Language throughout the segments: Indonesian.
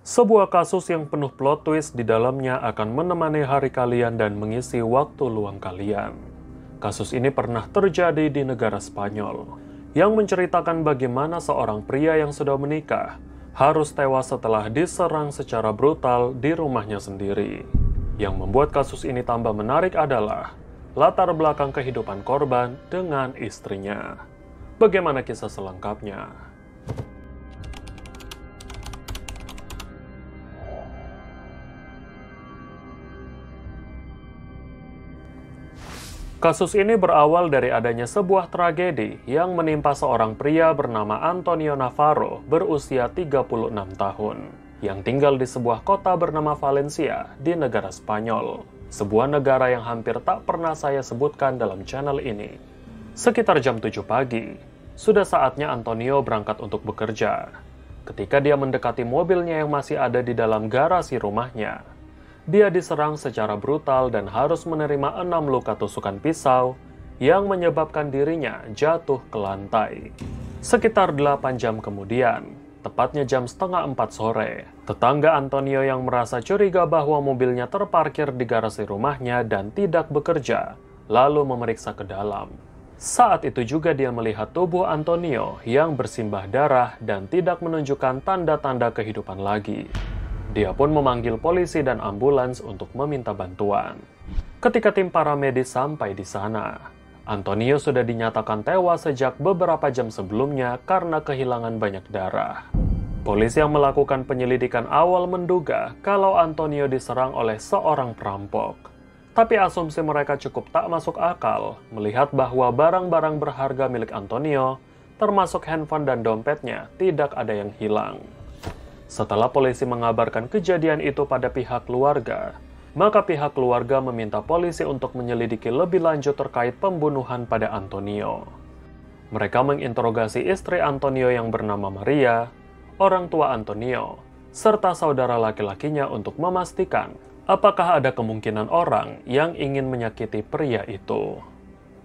Sebuah kasus yang penuh plot twist di dalamnya akan menemani hari kalian dan mengisi waktu luang kalian. Kasus ini pernah terjadi di negara Spanyol, yang menceritakan bagaimana seorang pria yang sudah menikah harus tewas setelah diserang secara brutal di rumahnya sendiri. Yang membuat kasus ini tambah menarik adalah latar belakang kehidupan korban dengan istrinya. Bagaimana kisah selengkapnya? Kasus ini berawal dari adanya sebuah tragedi yang menimpa seorang pria bernama Antonio Navarro berusia 36 tahun, yang tinggal di sebuah kota bernama Valencia di negara Spanyol, sebuah negara yang hampir tak pernah saya sebutkan dalam channel ini. Sekitar jam 7 pagi, sudah saatnya Antonio berangkat untuk bekerja. Ketika dia mendekati mobilnya yang masih ada di dalam garasi rumahnya, dia diserang secara brutal dan harus menerima 6 luka tusukan pisau yang menyebabkan dirinya jatuh ke lantai. Sekitar 8 jam kemudian, tepatnya jam setengah 4 sore, tetangga Antonio yang merasa curiga bahwa mobilnya terparkir di garasi rumahnya dan tidak bekerja, lalu memeriksa ke dalam. Saat itu juga dia melihat tubuh Antonio yang bersimbah darah dan tidak menunjukkan tanda-tanda kehidupan lagi. Dia pun memanggil polisi dan ambulans untuk meminta bantuan. Ketika tim paramedis sampai di sana, Antonio sudah dinyatakan tewas sejak beberapa jam sebelumnya karena kehilangan banyak darah. Polisi yang melakukan penyelidikan awal menduga kalau Antonio diserang oleh seorang perampok. Tapi asumsi mereka cukup tak masuk akal melihat bahwa barang-barang berharga milik Antonio, termasuk handphone dan dompetnya, tidak ada yang hilang. Setelah polisi mengabarkan kejadian itu pada pihak keluarga, maka pihak keluarga meminta polisi untuk menyelidiki lebih lanjut terkait pembunuhan pada Antonio. Mereka menginterogasi istri Antonio yang bernama Maria, orang tua Antonio, serta saudara laki-lakinya untuk memastikan apakah ada kemungkinan orang yang ingin menyakiti pria itu.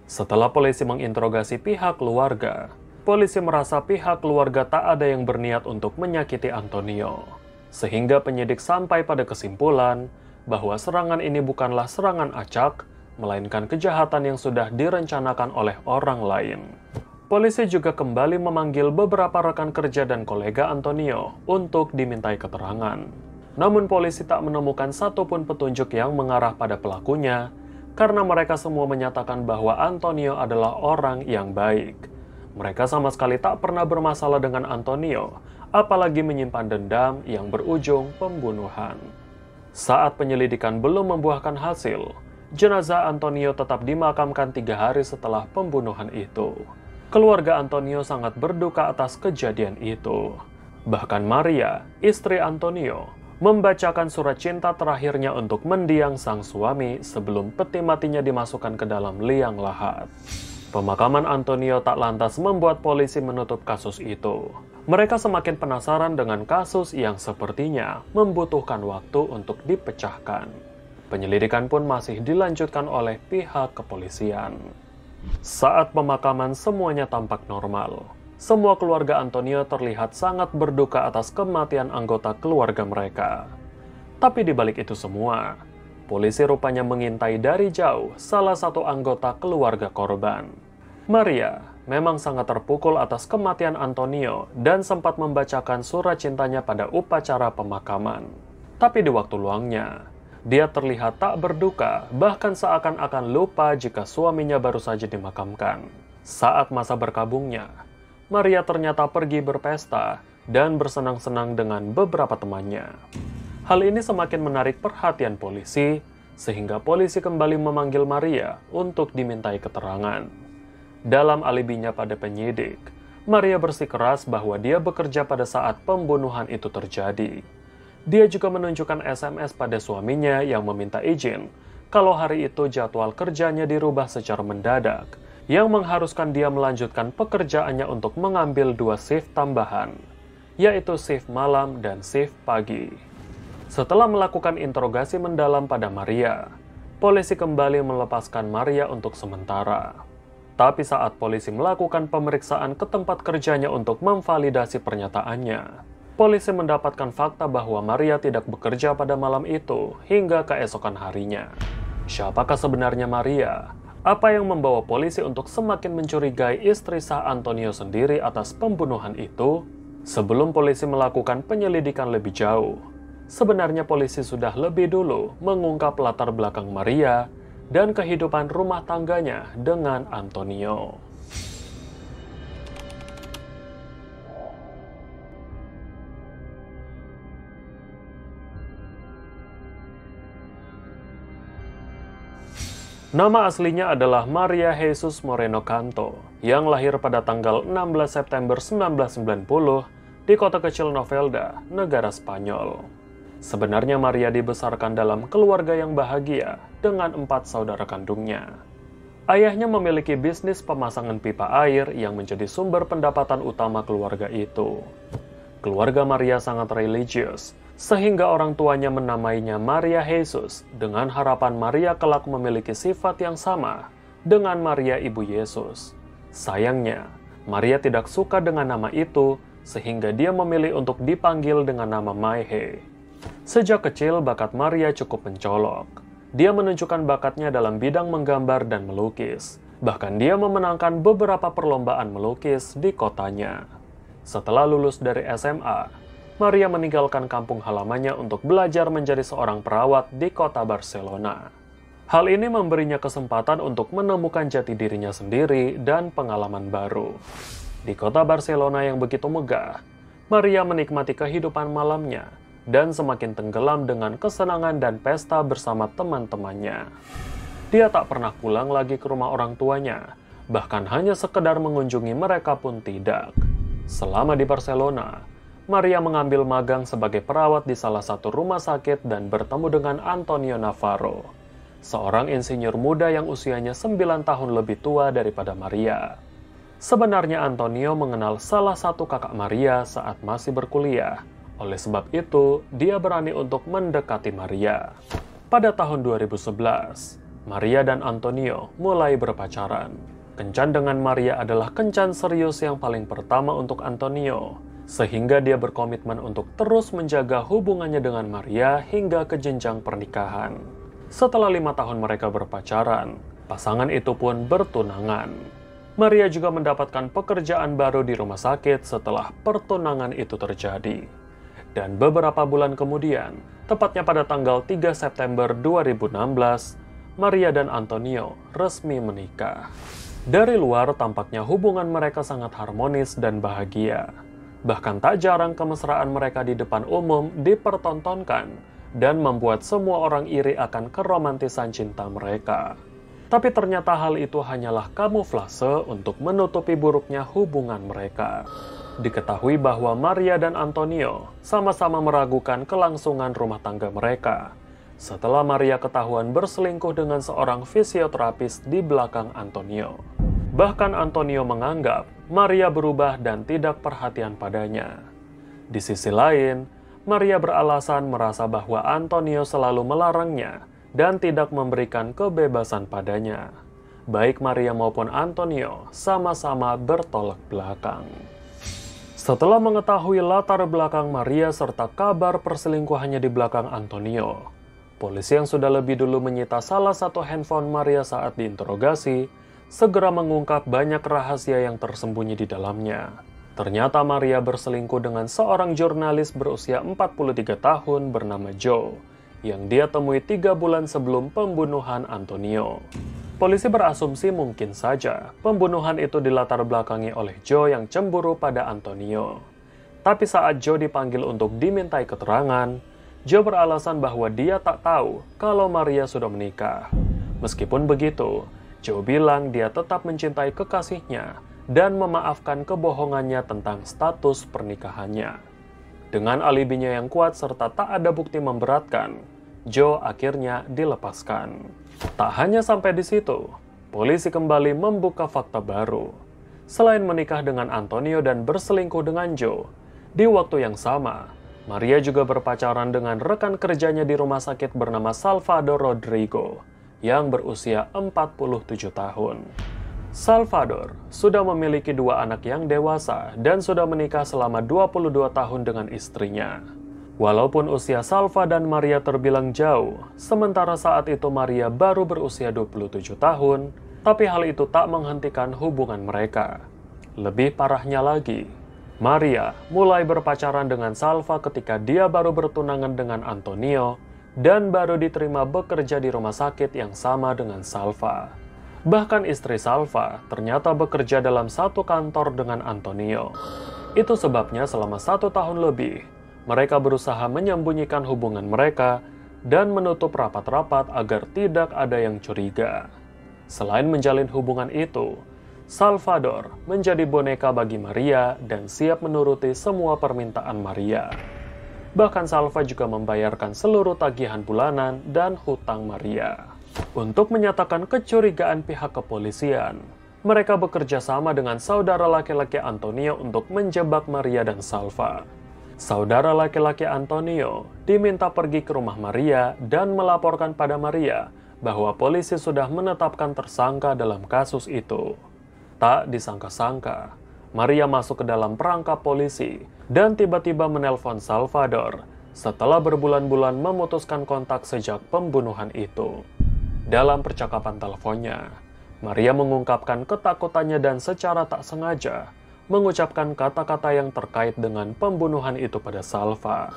Setelah polisi menginterogasi pihak keluarga, polisi merasa pihak keluarga tak ada yang berniat untuk menyakiti Antonio, sehingga penyidik sampai pada kesimpulan bahwa serangan ini bukanlah serangan acak, melainkan kejahatan yang sudah direncanakan oleh orang lain. Polisi juga kembali memanggil beberapa rekan kerja dan kolega Antonio untuk dimintai keterangan. Namun polisi tak menemukan satupun petunjuk yang mengarah pada pelakunya, karena mereka semua menyatakan bahwa Antonio adalah orang yang baik. Mereka sama sekali tak pernah bermasalah dengan Antonio, apalagi menyimpan dendam yang berujung pembunuhan. Saat penyelidikan belum membuahkan hasil, jenazah Antonio tetap dimakamkan 3 hari setelah pembunuhan itu. Keluarga Antonio sangat berduka atas kejadian itu. Bahkan Maria, istri Antonio, membacakan surat cinta terakhirnya untuk mendiang sang suami sebelum peti matinya dimasukkan ke dalam liang lahat. Pemakaman Antonio tak lantas membuat polisi menutup kasus itu. Mereka semakin penasaran dengan kasus yang sepertinya membutuhkan waktu untuk dipecahkan. Penyelidikan pun masih dilanjutkan oleh pihak kepolisian. Saat pemakaman semuanya tampak normal. Semua keluarga Antonio terlihat sangat berduka atas kematian anggota keluarga mereka. Tapi di balik itu semua, polisi rupanya mengintai dari jauh salah satu anggota keluarga korban. Maria memang sangat terpukul atas kematian Antonio dan sempat membacakan surat cintanya pada upacara pemakaman. Tapi di waktu luangnya, dia terlihat tak berduka, bahkan seakan-akan lupa jika suaminya baru saja dimakamkan. Saat masa berkabungnya, Maria ternyata pergi berpesta dan bersenang-senang dengan beberapa temannya. Hal ini semakin menarik perhatian polisi, sehingga polisi kembali memanggil Maria untuk dimintai keterangan. Dalam alibinya pada penyidik, Maria bersikeras bahwa dia bekerja pada saat pembunuhan itu terjadi. Dia juga menunjukkan SMS pada suaminya yang meminta izin kalau hari itu jadwal kerjanya dirubah secara mendadak, yang mengharuskan dia melanjutkan pekerjaannya untuk mengambil 2 shift tambahan, yaitu shift malam dan shift pagi. Setelah melakukan interogasi mendalam pada Maria, polisi kembali melepaskan Maria untuk sementara. Tapi saat polisi melakukan pemeriksaan ke tempat kerjanya untuk memvalidasi pernyataannya, polisi mendapatkan fakta bahwa Maria tidak bekerja pada malam itu hingga keesokan harinya. Siapakah sebenarnya Maria? Apa yang membawa polisi untuk semakin mencurigai istri sah Antonio sendiri atas pembunuhan itu? Sebelum polisi melakukan penyelidikan lebih jauh, sebenarnya polisi sudah lebih dulu mengungkap latar belakang Maria dan kehidupan rumah tangganya dengan Antonio. Nama aslinya adalah Maria Jesus Moreno Canto, yang lahir pada tanggal 16 September 1990 di kota kecil Novelda, negara Spanyol. Sebenarnya Maria dibesarkan dalam keluarga yang bahagia dengan 4 saudara kandungnya. Ayahnya memiliki bisnis pemasangan pipa air yang menjadi sumber pendapatan utama keluarga itu. Keluarga Maria sangat religius, sehingga orang tuanya menamainya Maria Jesus dengan harapan Maria kelak memiliki sifat yang sama dengan Maria Ibu Yesus. Sayangnya, Maria tidak suka dengan nama itu, sehingga dia memilih untuk dipanggil dengan nama Maihe. Sejak kecil, bakat Maria cukup mencolok. Dia menunjukkan bakatnya dalam bidang menggambar dan melukis. Bahkan dia memenangkan beberapa perlombaan melukis di kotanya. Setelah lulus dari SMA, Maria meninggalkan kampung halamannya untuk belajar menjadi seorang perawat di kota Barcelona. Hal ini memberinya kesempatan untuk menemukan jati dirinya sendiri dan pengalaman baru. Di kota Barcelona yang begitu megah, Maria menikmati kehidupan malamnya dan semakin tenggelam dengan kesenangan dan pesta bersama teman-temannya. Dia tak pernah pulang lagi ke rumah orang tuanya, bahkan hanya sekedar mengunjungi mereka pun tidak. Selama di Barcelona, Maria mengambil magang sebagai perawat di salah satu rumah sakit dan bertemu dengan Antonio Navarro, seorang insinyur muda yang usianya 9 tahun lebih tua daripada Maria. Sebenarnya Antonio mengenal salah satu kakak Maria saat masih berkuliah. Oleh sebab itu, dia berani untuk mendekati Maria. Pada tahun 2011, Maria dan Antonio mulai berpacaran. Kencan dengan Maria adalah kencan serius yang paling pertama untuk Antonio, sehingga dia berkomitmen untuk terus menjaga hubungannya dengan Maria hingga ke jenjang pernikahan. Setelah 5 tahun mereka berpacaran, pasangan itu pun bertunangan. Maria juga mendapatkan pekerjaan baru di rumah sakit setelah pertunangan itu terjadi. Dan beberapa bulan kemudian, tepatnya pada tanggal 3 September 2016, Maria dan Antonio resmi menikah. Dari luar tampaknya hubungan mereka sangat harmonis dan bahagia. Bahkan tak jarang kemesraan mereka di depan umum dipertontonkan dan membuat semua orang iri akan keromantisan cinta mereka. Tapi ternyata hal itu hanyalah kamuflase untuk menutupi buruknya hubungan mereka. Diketahui bahwa Maria dan Antonio sama-sama meragukan kelangsungan rumah tangga mereka setelah Maria ketahuan berselingkuh dengan seorang fisioterapis di belakang Antonio. Bahkan Antonio menganggap Maria berubah dan tidak perhatian padanya. Di sisi lain, Maria beralasan merasa bahwa Antonio selalu melarangnya dan tidak memberikan kebebasan padanya. Baik Maria maupun Antonio sama-sama bertolak belakang. Setelah mengetahui latar belakang Maria serta kabar perselingkuhannya di belakang Antonio, polisi yang sudah lebih dulu menyita salah satu handphone Maria saat diinterogasi, segera mengungkap banyak rahasia yang tersembunyi di dalamnya. Ternyata Maria berselingkuh dengan seorang jurnalis berusia 43 tahun bernama Joe, yang dia temui 3 bulan sebelum pembunuhan Antonio. Polisi berasumsi mungkin saja pembunuhan itu dilatar belakangi oleh Joe yang cemburu pada Antonio. Tapi saat Joe dipanggil untuk dimintai keterangan, Joe beralasan bahwa dia tak tahu kalau Maria sudah menikah. Meskipun begitu, Joe bilang dia tetap mencintai kekasihnya dan memaafkan kebohongannya tentang status pernikahannya. Dengan alibinya yang kuat serta tak ada bukti memberatkan, Joe akhirnya dilepaskan. Tak hanya sampai di situ, polisi kembali membuka fakta baru. Selain menikah dengan Antonio dan berselingkuh dengan Joe, di waktu yang sama, Maria juga berpacaran dengan rekan kerjanya di rumah sakit bernama Salvador Rodrigo, yang berusia 47 tahun. Salvador sudah memiliki 2 anak yang dewasa dan sudah menikah selama 22 tahun dengan istrinya. Walaupun usia Salva dan Maria terbilang jauh, sementara saat itu Maria baru berusia 27 tahun, tapi hal itu tak menghentikan hubungan mereka. Lebih parahnya lagi, Maria mulai berpacaran dengan Salva ketika dia baru bertunangan dengan Antonio dan baru diterima bekerja di rumah sakit yang sama dengan Salva. Bahkan istri Salva ternyata bekerja dalam satu kantor dengan Antonio. Itu sebabnya selama 1 tahun lebih, mereka berusaha menyembunyikan hubungan mereka dan menutup rapat-rapat agar tidak ada yang curiga. Selain menjalin hubungan itu, Salvador menjadi boneka bagi Maria dan siap menuruti semua permintaan Maria. Bahkan Salva juga membayarkan seluruh tagihan bulanan dan hutang Maria. Untuk menyatakan kecurigaan pihak kepolisian, mereka bekerja sama dengan saudara laki-laki Antonio untuk menjebak Maria dan Salva. Saudara laki-laki Antonio diminta pergi ke rumah Maria dan melaporkan pada Maria bahwa polisi sudah menetapkan tersangka dalam kasus itu. Tak disangka-sangka, Maria masuk ke dalam perangkap polisi dan tiba-tiba menelpon Salvador setelah berbulan-bulan memutuskan kontak sejak pembunuhan itu. Dalam percakapan teleponnya, Maria mengungkapkan ketakutannya dan secara tak sengaja mengucapkan kata-kata yang terkait dengan pembunuhan itu pada Salva.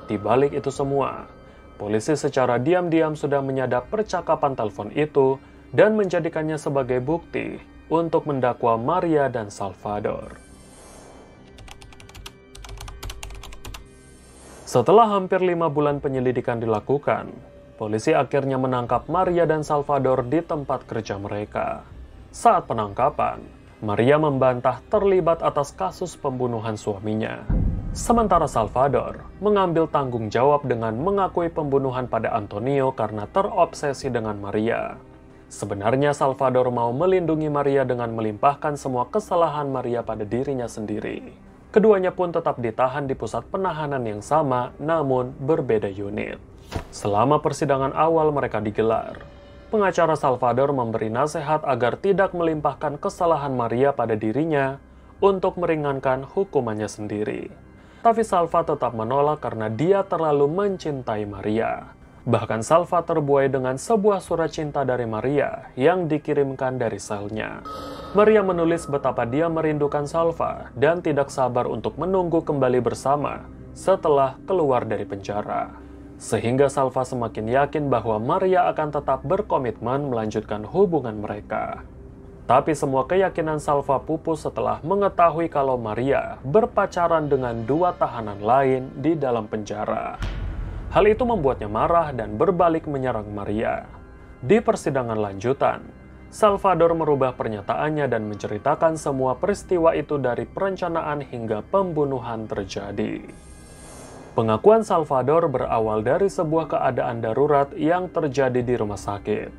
Di balik itu semua, polisi secara diam-diam sudah menyadap percakapan telepon itu dan menjadikannya sebagai bukti untuk mendakwa Maria dan Salvador. Setelah hampir 5 bulan penyelidikan dilakukan, polisi akhirnya menangkap Maria dan Salvador di tempat kerja mereka. Saat penangkapan, Maria membantah terlibat atas kasus pembunuhan suaminya. Sementara Salvador mengambil tanggung jawab dengan mengakui pembunuhan pada Antonio karena terobsesi dengan Maria. Sebenarnya Salvador mau melindungi Maria dengan melimpahkan semua kesalahan Maria pada dirinya sendiri. Keduanya pun tetap ditahan di pusat penahanan yang sama, namun berbeda unit. Selama persidangan awal mereka digelar, pengacara Salvador memberi nasihat agar tidak melimpahkan kesalahan Maria pada dirinya untuk meringankan hukumannya sendiri. Tapi Salva tetap menolak karena dia terlalu mencintai Maria. Bahkan Salva terbuai dengan sebuah surat cinta dari Maria yang dikirimkan dari selnya. Maria menulis betapa dia merindukan Salva dan tidak sabar untuk menunggu kembali bersama setelah keluar dari penjara. Sehingga Salva semakin yakin bahwa Maria akan tetap berkomitmen melanjutkan hubungan mereka. Tapi semua keyakinan Salva pupus setelah mengetahui kalau Maria berpacaran dengan 2 tahanan lain di dalam penjara. Hal itu membuatnya marah dan berbalik menyerang Maria. Di persidangan lanjutan, Salvador merubah pernyataannya dan menceritakan semua peristiwa itu dari perencanaan hingga pembunuhan terjadi. Pengakuan Salvador berawal dari sebuah keadaan darurat yang terjadi di rumah sakit.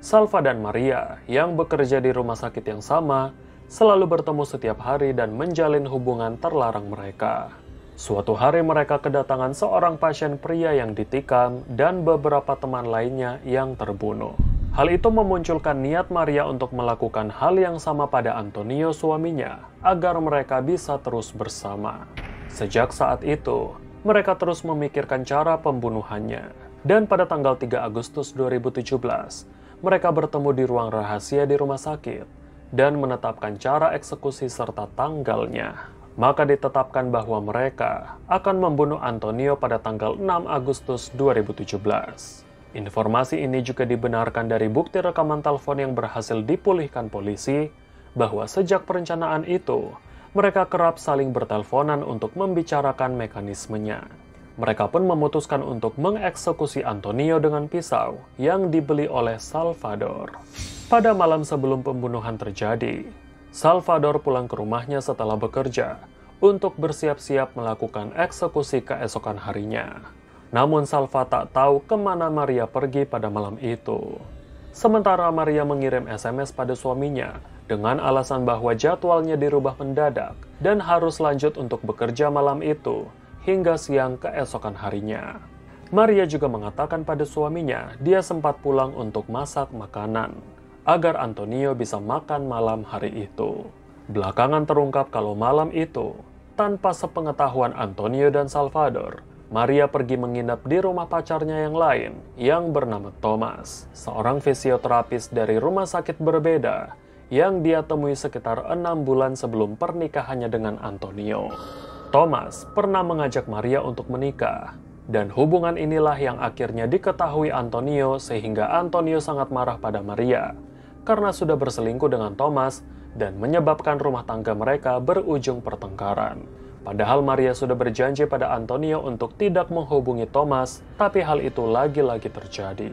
Salva dan Maria yang bekerja di rumah sakit yang sama selalu bertemu setiap hari dan menjalin hubungan terlarang mereka. Suatu hari mereka kedatangan seorang pasien pria yang ditikam dan beberapa teman lainnya yang terbunuh. Hal itu memunculkan niat Maria untuk melakukan hal yang sama pada Antonio suaminya agar mereka bisa terus bersama. Sejak saat itu, mereka terus memikirkan cara pembunuhannya. Dan pada tanggal 3 Agustus 2017, mereka bertemu di ruang rahasia di rumah sakit dan menetapkan cara eksekusi serta tanggalnya. Maka ditetapkan bahwa mereka akan membunuh Antonio pada tanggal 6 Agustus 2017. Informasi ini juga dibenarkan dari bukti rekaman telepon yang berhasil dipulihkan polisi, bahwa sejak perencanaan itu, mereka kerap saling berteleponan untuk membicarakan mekanismenya. Mereka pun memutuskan untuk mengeksekusi Antonio dengan pisau yang dibeli oleh Salvador. Pada malam sebelum pembunuhan terjadi, Salvador pulang ke rumahnya setelah bekerja untuk bersiap-siap melakukan eksekusi keesokan harinya. Namun Salva tak tahu kemana Maria pergi pada malam itu. Sementara Maria mengirim SMS pada suaminya dengan alasan bahwa jadwalnya dirubah mendadak dan harus lanjut untuk bekerja malam itu hingga siang keesokan harinya. Maria juga mengatakan pada suaminya dia sempat pulang untuk masak makanan. agar Antonio bisa makan malam hari itu. Belakangan terungkap kalau malam itu, tanpa sepengetahuan Antonio dan Salvador, Maria pergi menginap di rumah pacarnya yang lain yang bernama Thomas, seorang fisioterapis dari rumah sakit berbeda yang dia temui sekitar 6 bulan sebelum pernikahannya dengan Antonio. Thomas pernah mengajak Maria untuk menikah, dan hubungan inilah yang akhirnya diketahui Antonio sehingga Antonio sangat marah pada Maria karena sudah berselingkuh dengan Thomas dan menyebabkan rumah tangga mereka berujung pertengkaran. Padahal Maria sudah berjanji pada Antonio untuk tidak menghubungi Thomas, tapi hal itu lagi-lagi terjadi.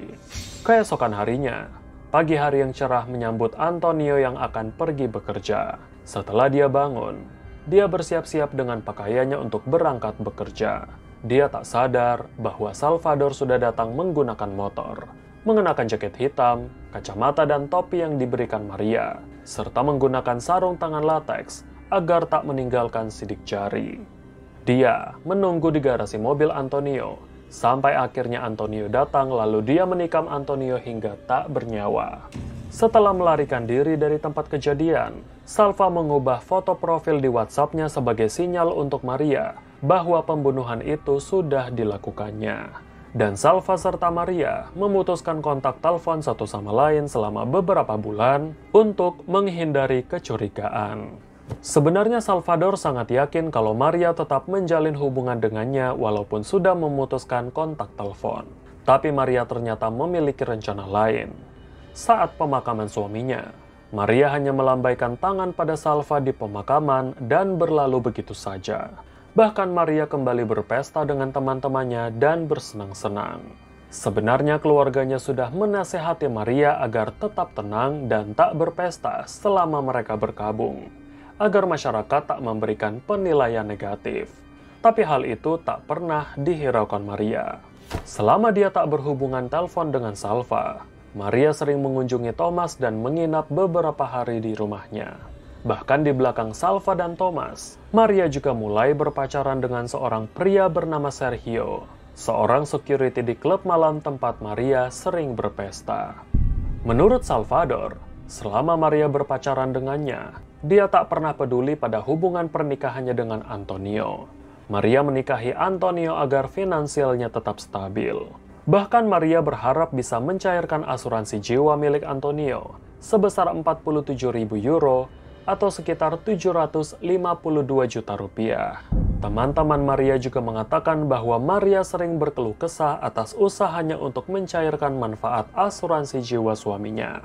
Keesokan harinya, pagi hari yang cerah menyambut Antonio yang akan pergi bekerja. Setelah dia bangun, dia bersiap-siap dengan pakaiannya untuk berangkat bekerja. Dia tak sadar bahwa Salvador sudah datang menggunakan motor, mengenakan jaket hitam, kacamata dan topi yang diberikan Maria, serta menggunakan sarung tangan lateks agar tak meninggalkan sidik jari. Dia menunggu di garasi mobil Antonio, sampai akhirnya Antonio datang lalu dia menikam Antonio hingga tak bernyawa. Setelah melarikan diri dari tempat kejadian, Salva mengubah foto profil di WhatsApp-nya sebagai sinyal untuk Maria bahwa pembunuhan itu sudah dilakukannya. Dan Salva serta Maria memutuskan kontak telepon satu sama lain selama beberapa bulan untuk menghindari kecurigaan. Sebenarnya Salvador sangat yakin kalau Maria tetap menjalin hubungan dengannya walaupun sudah memutuskan kontak telepon. Tapi Maria ternyata memiliki rencana lain. Saat pemakaman suaminya, Maria hanya melambaikan tangan pada Salva di pemakaman dan berlalu begitu saja. Bahkan Maria kembali berpesta dengan teman-temannya dan bersenang-senang. Sebenarnya keluarganya sudah menasehati Maria agar tetap tenang dan tak berpesta selama mereka berkabung, agar masyarakat tak memberikan penilaian negatif. Tapi hal itu tak pernah dihiraukan Maria. Selama dia tak berhubungan telepon dengan Salva, Maria sering mengunjungi Thomas dan menginap beberapa hari di rumahnya. Bahkan di belakang Salva dan Thomas, Maria juga mulai berpacaran dengan seorang pria bernama Sergio, seorang security di klub malam tempat Maria sering berpesta. Menurut Salvador, selama Maria berpacaran dengannya, dia tak pernah peduli pada hubungan pernikahannya dengan Antonio. Maria menikahi Antonio agar finansialnya tetap stabil. Bahkan Maria berharap bisa mencairkan asuransi jiwa milik Antonio sebesar 47.000 euro atau sekitar 752 juta rupiah. Teman-teman Maria juga mengatakan bahwa Maria sering berkeluh kesah atas usahanya untuk mencairkan manfaat asuransi jiwa suaminya.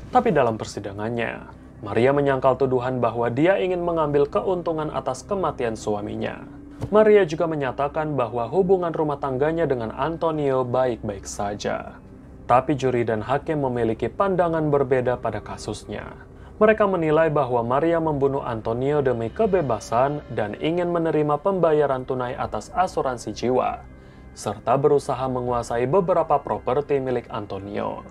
Tapi dalam persidangannya, Maria menyangkal tuduhan bahwa dia ingin mengambil keuntungan atas kematian suaminya. Maria juga menyatakan bahwa hubungan rumah tangganya dengan Antonio baik-baik saja. Tapi juri dan hakim memiliki pandangan berbeda pada kasusnya. Mereka menilai bahwa Maria membunuh Antonio demi kebebasan dan ingin menerima pembayaran tunai atas asuransi jiwa, serta berusaha menguasai beberapa properti milik Antonio.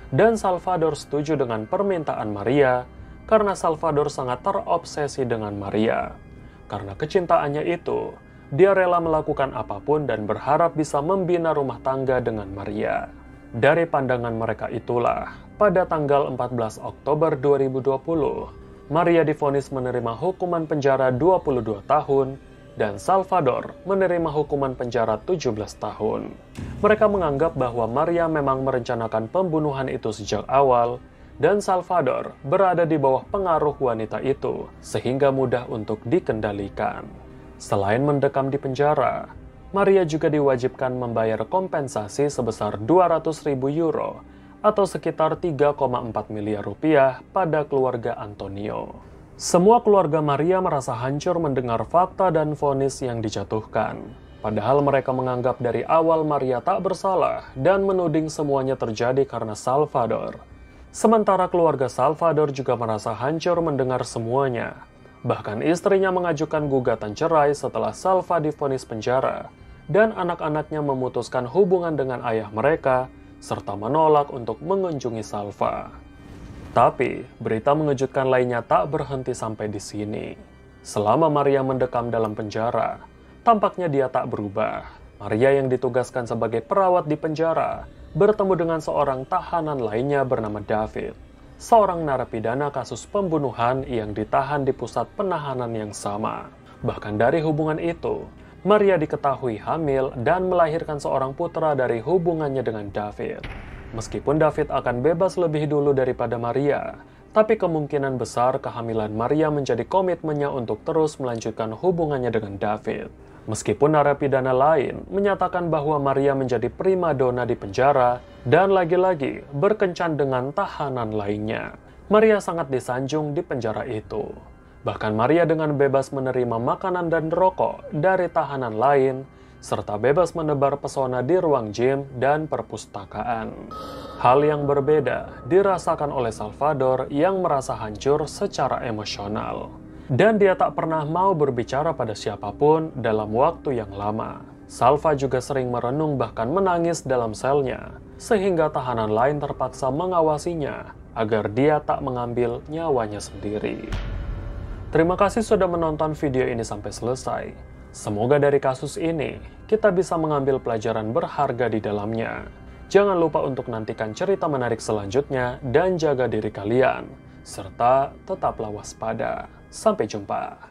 Dan Salvador setuju dengan permintaan Maria karena Salvador sangat terobsesi dengan Maria. Karena kecintaannya itu, dia rela melakukan apapun dan berharap bisa membina rumah tangga dengan Maria. Dari pandangan mereka itulah, pada tanggal 14 Oktober 2020, Maria divonis menerima hukuman penjara 22 tahun dan Salvador menerima hukuman penjara 17 tahun. Mereka menganggap bahwa Maria memang merencanakan pembunuhan itu sejak awal dan Salvador berada di bawah pengaruh wanita itu sehingga mudah untuk dikendalikan. Selain mendekam di penjara, Maria juga diwajibkan membayar kompensasi sebesar 200.000 euro atau sekitar 3,4 miliar rupiah pada keluarga Antonio. Semua keluarga Maria merasa hancur mendengar fakta dan vonis yang dijatuhkan. Padahal mereka menganggap dari awal Maria tak bersalah dan menuding semuanya terjadi karena Salvador. Sementara keluarga Salvador juga merasa hancur mendengar semuanya. Bahkan istrinya mengajukan gugatan cerai setelah Salva divonis penjara dan anak-anaknya memutuskan hubungan dengan ayah mereka serta menolak untuk mengunjungi Salva. Tapi, berita mengejutkan lainnya tak berhenti sampai di sini. Selama Maria mendekam dalam penjara, tampaknya dia tak berubah. Maria yang ditugaskan sebagai perawat di penjara bertemu dengan seorang tahanan lainnya bernama David. seorang narapidana kasus pembunuhan yang ditahan di pusat penahanan yang sama. Bahkan dari hubungan itu, Maria diketahui hamil dan melahirkan seorang putra dari hubungannya dengan David. Meskipun David akan bebas lebih dulu daripada Maria, tapi kemungkinan besar kehamilan Maria menjadi komitmennya untuk terus melanjutkan hubungannya dengan David. Meskipun narapidana lain menyatakan bahwa Maria menjadi primadona di penjara dan lagi-lagi berkencan dengan tahanan lainnya, Maria sangat disanjung di penjara itu. Bahkan Maria dengan bebas menerima makanan dan rokok dari tahanan lain, serta bebas menebar pesona di ruang gym dan perpustakaan. Hal yang berbeda dirasakan oleh Salvador yang merasa hancur secara emosional. Dan dia tak pernah mau berbicara pada siapapun dalam waktu yang lama. Salva juga sering merenung bahkan menangis dalam selnya, sehingga tahanan lain terpaksa mengawasinya agar dia tak mengambil nyawanya sendiri. Terima kasih sudah menonton video ini sampai selesai. Semoga dari kasus ini, kita bisa mengambil pelajaran berharga di dalamnya. Jangan lupa untuk nantikan cerita menarik selanjutnya dan jaga diri kalian, serta tetaplah waspada. Sampai jumpa.